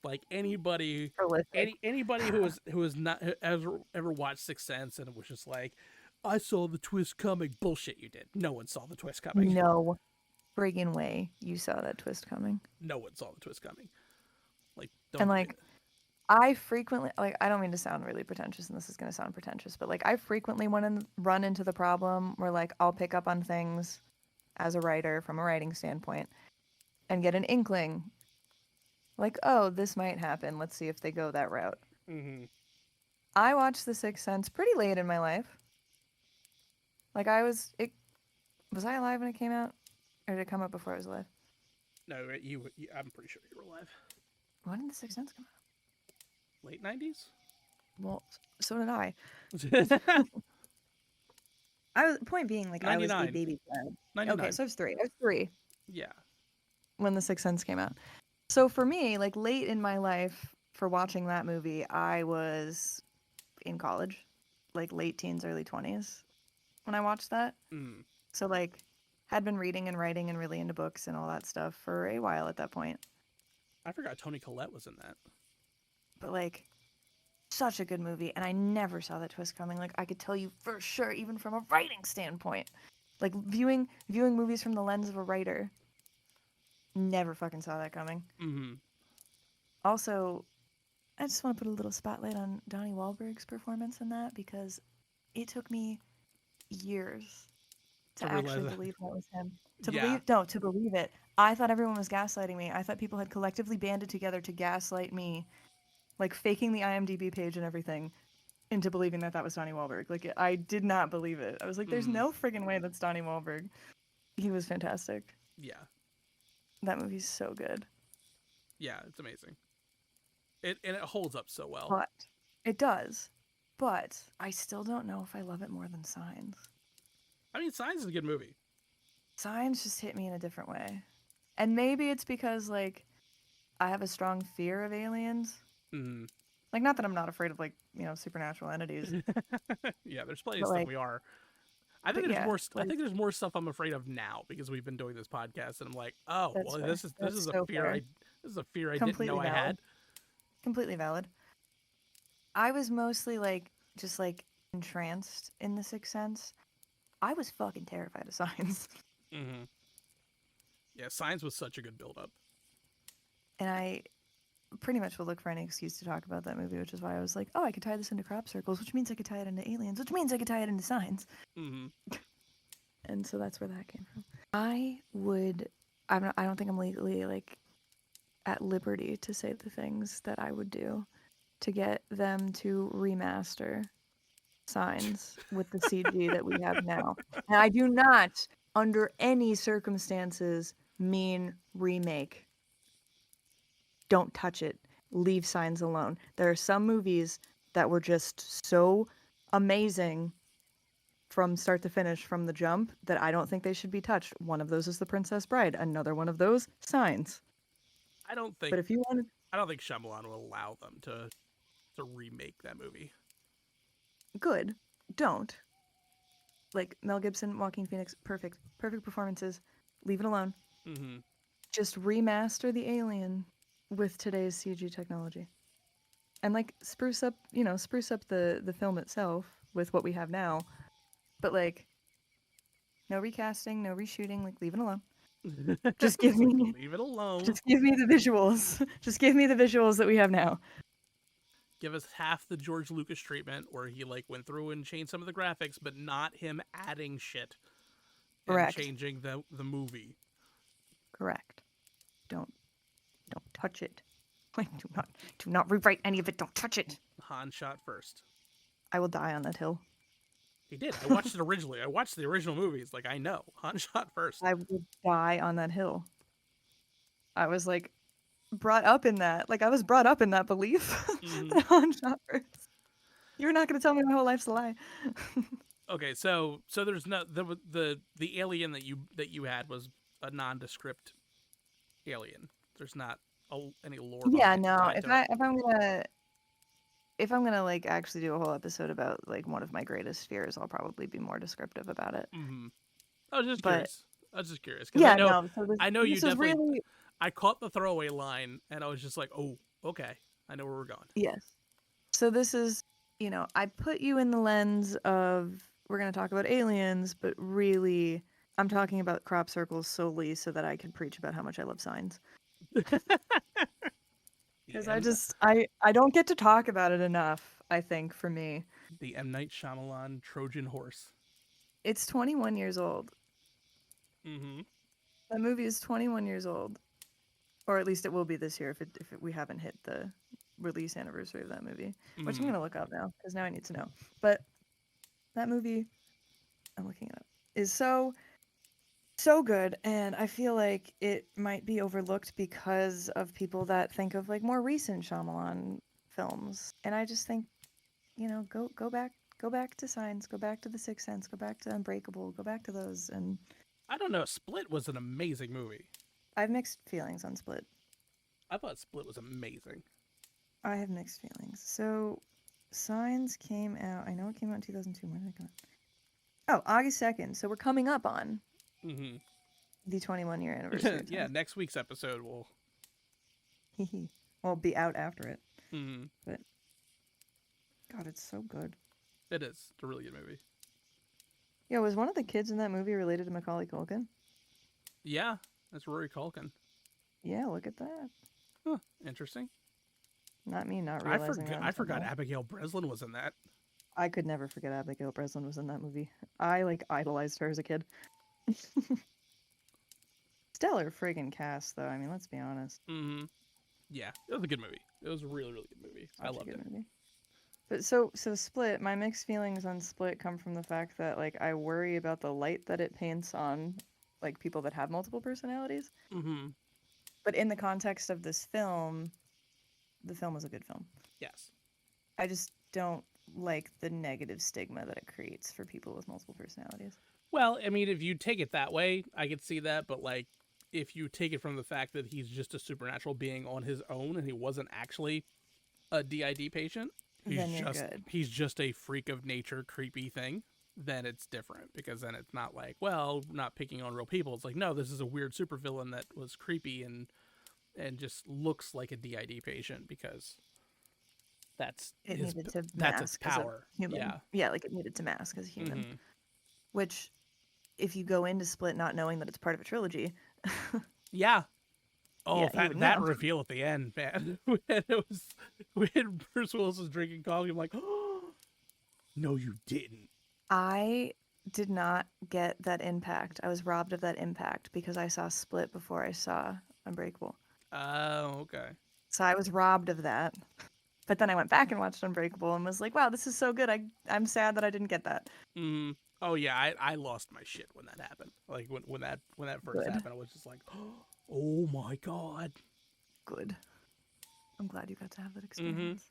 like Prolific. anybody who has not ever watched Sixth Sense and it was just like, I saw the twist coming. Bullshit, you did. No one saw the twist coming. No friggin' way you saw that twist coming. No one saw the twist coming. Like, And don't. like, I frequently, like, I don't mean to sound really pretentious, and this is going to sound pretentious, but like, I frequently run into the problem where like I'll pick up on things as a writer from a writing standpoint and get an inkling, like, oh, this might happen. Let's see if they go that route. Mm-hmm. I watched The Sixth Sense pretty late in my life. Like, was I alive when it came out, or did it come out before I was alive? No, I'm pretty sure you were alive. When did The Sixth Sense come out? Late 90s. Well, so did I. Point being, like, I was a 99. baby child. 99. Okay, so I was three. I was three Yeah. when The Sixth Sense came out. So for me, like, late in my life for watching that movie, I was in college, like late teens, early 20s when I watched that. Mm. So like, had been reading and writing and really into books and all that stuff for a while at that point. I forgot Toni Collette was in that. But like, such a good movie, and I never saw that twist coming. Like, I could tell you for sure, even from a writing standpoint, like viewing movies from the lens of a writer, never fucking saw that coming. Mm-hmm. Also, I just want to put a little spotlight on Donnie Wahlberg's performance in that, because it took me years to actually believe that was him. To believe it. I thought everyone was gaslighting me. I thought people had collectively banded together to gaslight me, like faking the IMDb page and everything, into believing that that was Donnie Wahlberg. Like, I did not believe it. I was like, there's no friggin' way that's Donnie Wahlberg. He was fantastic. Yeah. That movie's so good. Yeah, it's amazing. And it holds up so well. But it does. But I still don't know if I love it more than Signs. I mean, Signs is a good movie. Signs just hit me in a different way. And maybe it's because, like, I have a strong fear of aliens. Mm. Like, not that I'm not afraid of, like, supernatural entities. Yeah, there's plenty of stuff we are. I think there's more. I think there's more stuff I'm afraid of now because we've been doing this podcast, and I'm like, oh, well, fair. this is so a fear. fair. This is a fear I didn't know I had. Completely valid. I was mostly like just like entranced in The Sixth Sense. I was fucking terrified of Signs. Mm-hmm. Yeah, Signs was such a good build-up. And I pretty much will look for any excuse to talk about that movie, which is why I was like, oh, I could tie this into crop circles, which means I could tie it into aliens, which means I could tie it into Signs. Mm-hmm. And so that's where that came from. I don't think I'm legally like at liberty to say the things that I would do to get them to remaster Signs with the CG that we have now. And I do not, under any circumstances, mean remake. Don't touch it. Leave Signs alone. There are some movies that were just so amazing from start to finish, from the jump, that I don't think they should be touched. One of those is The Princess Bride. Another one of those, Signs. I don't But think if you want Shyamalan will allow them to remake that movie. good, don't. Like Mel Gibson, Joaquin Phoenix, perfect performances. Leave it alone. Mm-hmm. Just remaster the Alien with today's CG technology, and like spruce up the film itself with what we have now. But like, no recasting, no reshooting. Like, leave it alone. Just give me leave it alone. Just give me the visuals. Just give me the visuals that we have now. Give us half the George Lucas treatment, where he like went through and changed some of the graphics, but not him adding shit and Correct. changing the movie. Correct. Don't touch it. Like, do not rewrite any of it. Don't touch it. Han shot first. I will die on that hill. He did. I watched it originally. I watched the original movies. Like, I know. Han shot first. I would die on that hill. I was like brought up in that. Like, I was brought up in that belief that Han shot first. You're not going to tell me my whole life's a lie. Okay, so there's no the alien that you had was a nondescript alien. There's not any lore. Yeah, no. If I'm gonna like actually do a whole episode about like one of my greatest fears, I'll probably be more descriptive about it. Mm-hmm. I was just curious. Yeah, I know you definitely. Really... I caught the throwaway line, and I was just like, "Oh, okay, I know where we're going." Yes. So this is, I put you in the lens of we're gonna talk about aliens, but really, I'm talking about crop circles solely so that I can preach about how much I love Signs. Because I don't get to talk about it enough, I think, for me. The M. Night Shyamalan Trojan horse. It's 21 years old. Mm-hmm. That movie is 21 years old. Or at least it will be this year if we haven't hit the release anniversary of that movie. Mm-hmm. Which I'm going to look up now, because now I need to know. But that movie, I'm looking it up, is so good, and I feel like it might be overlooked because of people that think of like more recent Shyamalan films. And I just think, go back to Signs, go back to The Sixth Sense, go back to Unbreakable, go back to those. And I don't know, Split was an amazing movie. I have mixed feelings on Split. I thought Split was amazing. I have mixed feelings. So Signs came out, I know it came out in 2002. When did it come out? Oh, August 2nd. So we're coming up on the 21-year anniversary. Yeah, next week's episode will be out after it. Mm-hmm. But God, it's so good. It is. It's a really good movie. Yeah, was one of the kids in that movie related to Macaulay Culkin? Yeah, that's Rory Culkin. Yeah, look at that. Huh, interesting. Not me not realizing that. I forgot Abigail Breslin was in that. I could never forget Abigail Breslin was in that movie. I idolized her as a kid. Stellar friggin' cast, though. I mean, let's be honest. Mm-hmm. Yeah, it was a good movie. It was a really, really good movie. I loved it. Movie. But so Split, my mixed feelings on Split come from the fact that like I worry about the light that it paints on like people that have multiple personalities. Mm-hmm. But in the context of this film, the film was a good film. Yes. I just don't like the negative stigma that it creates for people with multiple personalities. Well, I mean, if you take it that way, I could see that, but like if you take it from the fact that he's just a supernatural being on his own and he wasn't actually a DID patient, he's just a freak of nature creepy thing, then it's different, because then it's not like, well, not picking on real people. It's like, no, this is a weird supervillain that was creepy and just looks like a DID patient because that's his power. Yeah, like it needed to mask as a human. Mm-hmm. Which, if you go into Split not knowing that it's part of a trilogy, Yeah. Oh, Yeah, you would that know. reveal at the end, man. When Bruce Willis was drinking coffee, I'm like, oh, no, you didn't. I did not get that impact. I was robbed of that impact because I saw Split before I saw Unbreakable. Oh, okay. So I was robbed of that. But then I went back and watched Unbreakable and was like, wow, this is so good. I'm sad that I didn't get that. Mm. Oh yeah, I lost my shit when that happened. Like when that first Good. happened, I was just like, oh my god. Good. I'm glad you got to have that Mm-hmm. experience.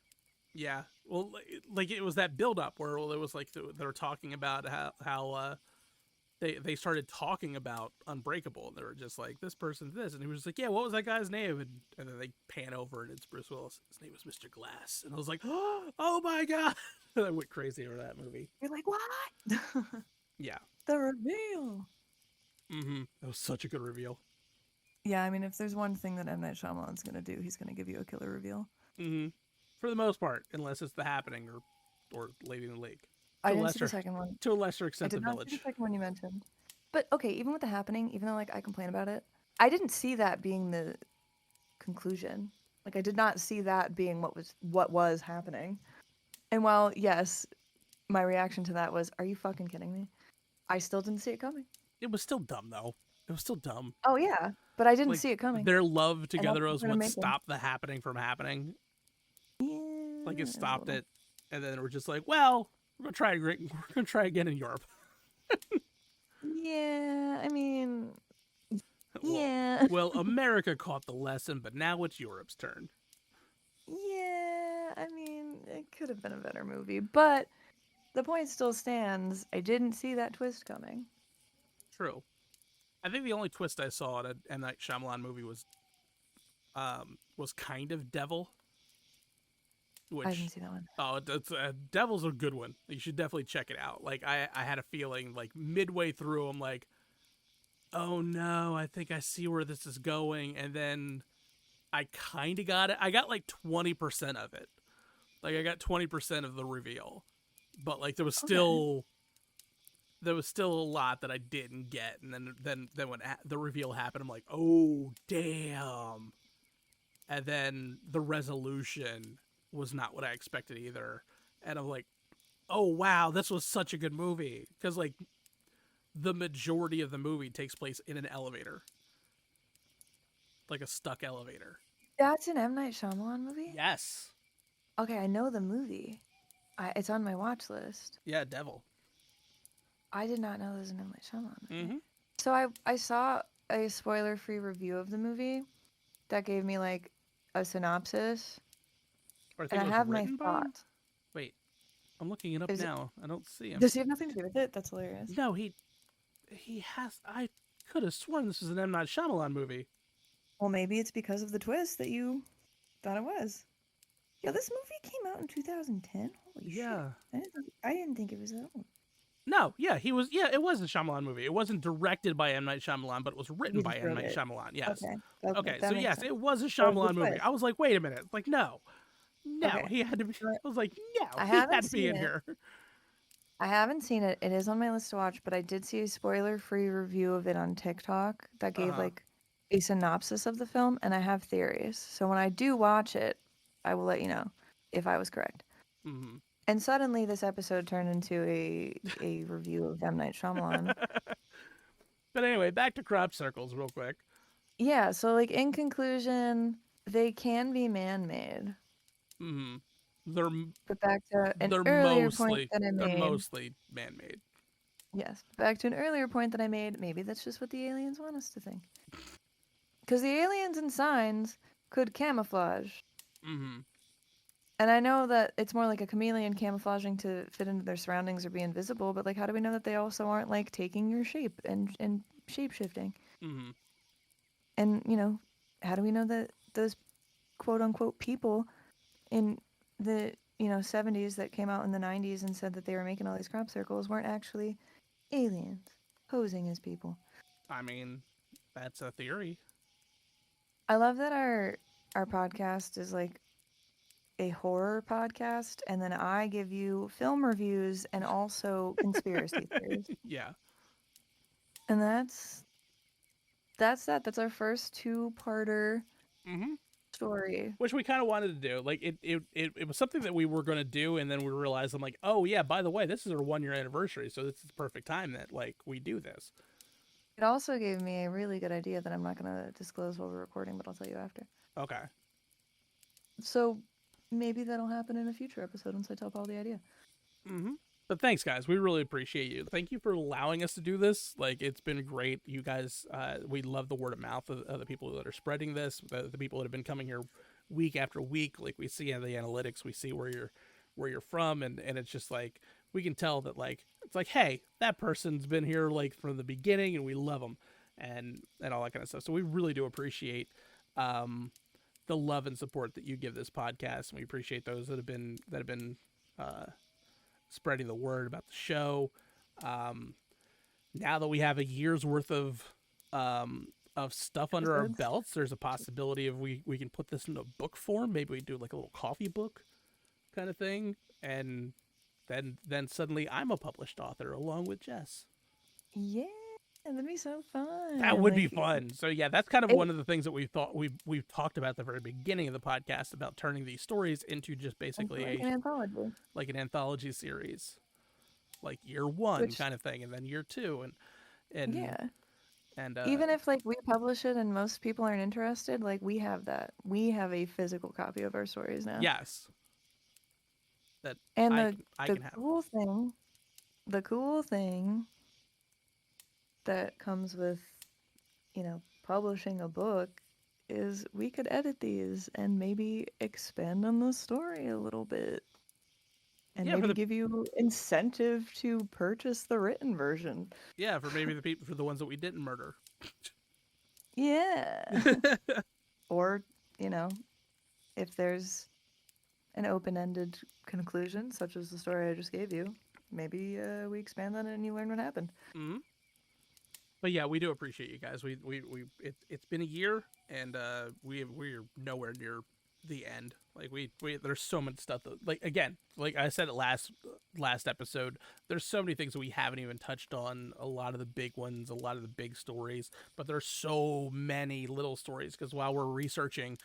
Yeah. Well, like it was that build up where it was like they were talking about how they started talking about Unbreakable, and they were just like, this person's this, and he was just like, yeah, what was that guy's name? And then they pan over and it's Bruce Willis. His name was Mr. Glass, and I was like, oh my god. I went crazy over that movie. You're like, what? Yeah. The reveal. Mm-hmm. That was such a good reveal. Yeah, I mean, if there's one thing that M. Night Shyamalan's going to do, he's going to give you a killer reveal. Mm-hmm. For the most part, unless it's The Happening or Lady in the Lake. I didn't see the second one. To a lesser I extent, did The not see the Village. second one you mentioned. But okay, even with The Happening, even though like I complain about it, I didn't see that being the conclusion. Like I did not see that being what was happening. And while yes, my reaction to that was, "Are you fucking kidding me?" I still didn't see it coming. It was still dumb though. It was still dumb. Oh yeah, but I didn't Like see it coming. their love And that's together what's was gonna what make him. stopped The Happening from happening. Like it Yeah, a stopped little. it, and then we're just like, well, we're gonna try again in Europe. Yeah, I mean, well, yeah. well, America caught the lesson, but now it's Europe's turn. Yeah, I mean, it could have been a better movie, but the point still stands. I didn't see that twist coming. True. I think the only twist I saw in a M Night Shyamalan movie was kind of Devil, I didn't which see that one. it's Devil's a good one. You should definitely check it out. Like I had a feeling like midway through, I'm like, oh no, I think I see where this is going, and then I kind of got it. I got like 20% of it. Like I got 20% of the reveal, but like Okay. there was still a lot that I didn't get, and then when the reveal happened, I'm like, oh damn. And then the resolution was not what I expected either, and I'm like, oh wow, this was such a good movie because like the majority of the movie takes place in an elevator, like a stuck elevator. That's an M. Night Shyamalan movie? Yes. Okay, I know the movie. It's on my watch list. Yeah, Devil. I did not know there was an M. Night Shyamalan movie. Mm-hmm. So I saw a spoiler-free review of the movie that gave me like a synopsis, Or I and think I it was have my written by him. thoughts. Wait, I'm looking it up Is it? now. I don't see him. Does he have nothing to do with it? That's hilarious. No, he has. I could have sworn this was an M Night Shyamalan movie. Well, maybe it's because of the twist that you thought it was. Yeah, this movie came out in 2010. Holy shit! Yeah. I didn't think it was that old. No, yeah, he was. Yeah, it was a Shyamalan movie. It wasn't directed by M Night Shyamalan, but it was written He by just M wrote Night it. Shyamalan. Yes. Okay. Okay, Okay, that so makes yes, sense. it was a That was the Shyamalan movie. twist. I was like, wait a minute, like no, Okay. he had to be. But I was like, no, I he haven't had to be seen in it. here. I haven't seen it. It is on my list to watch, but I did see a spoiler-free review of it on TikTok that Uh gave huh. like a synopsis of the film, and I have theories. So when I do watch it, I will let you know if I was correct. Mm-hmm. And suddenly, this episode turned into a review of M. Night Shyamalan. But anyway, back to crop circles real quick. Yeah, so like in conclusion, they can be man-made. Mm-hmm. They're But back to an they're earlier point mostly that I they're made. mostly man made. Yes, back to an earlier point that I made. Maybe that's just what the aliens want us to think. Because the aliens and signs could camouflage. Mm-hmm. And I know that it's more like a chameleon camouflaging to fit into their surroundings or be invisible, but like how do we know that they also aren't like taking your shape and shape shifting? Mm-hmm. And, you know, how do we know that those quote unquote people in the, 70s that came out in the 90s and said that they were making all these crop circles weren't actually aliens posing as people? I mean, that's a theory. I love that our podcast is like a horror podcast, and then I give you film reviews and also conspiracy theories. Yeah. And that's that's that. That's our first two-parter Mm-hmm. story. Which we kind of wanted to do. Like it was something that we were going to do, and then we realized, I'm like, oh yeah, by the way, this is our 1 year anniversary, so this is the perfect time that like we do this. It also gave me a really good idea that I'm not going to disclose while we're recording, but I'll tell you after. Okay. So maybe that'll happen in a future episode once I tell Paul the idea. Mm-hmm. But thanks, guys. We really appreciate you. Thank you for allowing us to do this. Like, it's been great. You guys, we love the word of mouth of the people that are spreading this, the people that have been coming here week after week. Like, we see in the analytics, we see where you're from, and it's just like we can tell that like it's like, hey, that person's been here like from the beginning, and we love them, and all that kind of stuff. So we really do appreciate the love and support that you give this podcast, and we appreciate those that have been uh, spreading the word about the show. Um, now that we have a year's worth of stuff under our Episodes? belts, there's a possibility of we can put this into book form. Maybe we do like a little coffee book kind of thing, and then suddenly I'm a published author along with Jess. Yeah, that'd be so fun. That would be Like, fun. So yeah, that's kind of it- one of the things that we thought we've talked about at the very beginning of the podcast about turning these stories into just basically like an anthology. like an anthology series, like year one Which, kind of thing, and then year two, and yeah. and Even if like we publish it and most people aren't interested, like we have that. We have a physical copy of our stories now. yes, that And I the can have. cool thing that comes with, publishing a book is we could edit these and maybe expand on the story a little bit and Yeah, maybe give you incentive to purchase the written version. for maybe the people for the ones that we didn't murder. Yeah. Or, you know, if there's an open-ended conclusion, such as the story I just gave you, maybe we expand on it and you learn what happened. Mm-hmm. But yeah, we do appreciate you guys. It's been a year, and we're nowhere near the end. Like we there's so much stuff that, like, again, like I said it last episode, there's so many things that we haven't even touched on. A lot of the big ones, a lot of the big stories, but there's so many little stories because while we're researching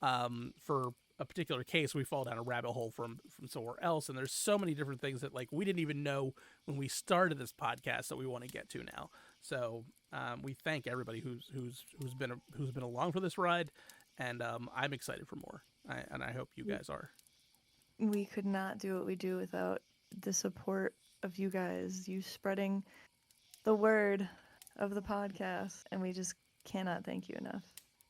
for a particular case, we fall down a rabbit hole from somewhere else, and there's so many different things that like we didn't even know when we started this podcast that we want to get to now. So we thank everybody who's been along for this ride, and I'm excited for more, and I hope you guys are. We could not do what we do without the support of you guys, you spreading the word of the podcast, and we just cannot thank you enough.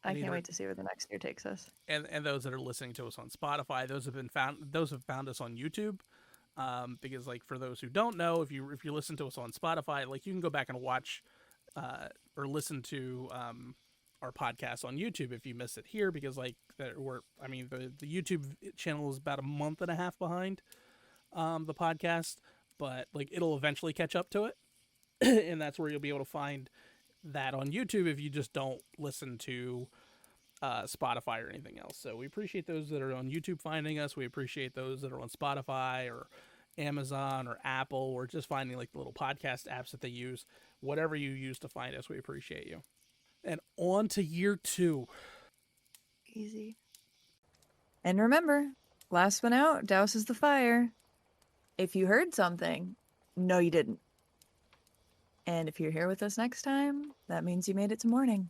I can't wait to see where the next year takes us. And those that are listening to us on Spotify, those have found us on YouTube. Because like for those who don't know, if you listen to us on Spotify, like you can go back and watch or listen to our podcast on YouTube if you miss it here, because like the YouTube channel is about a month and a half behind the podcast, but like it'll eventually catch up to it, and that's where you'll be able to find that on YouTube if you just don't listen to Spotify or anything else. So we appreciate those that are on YouTube finding us. We appreciate those that are on Spotify or Amazon or Apple or just finding like the little podcast apps that they use. Whatever you use to find us, we appreciate you. And on to year 2. Easy. And remember, last one out douses the fire. If you heard something, no, you didn't. And if you're here with us next time, that means you made it to morning.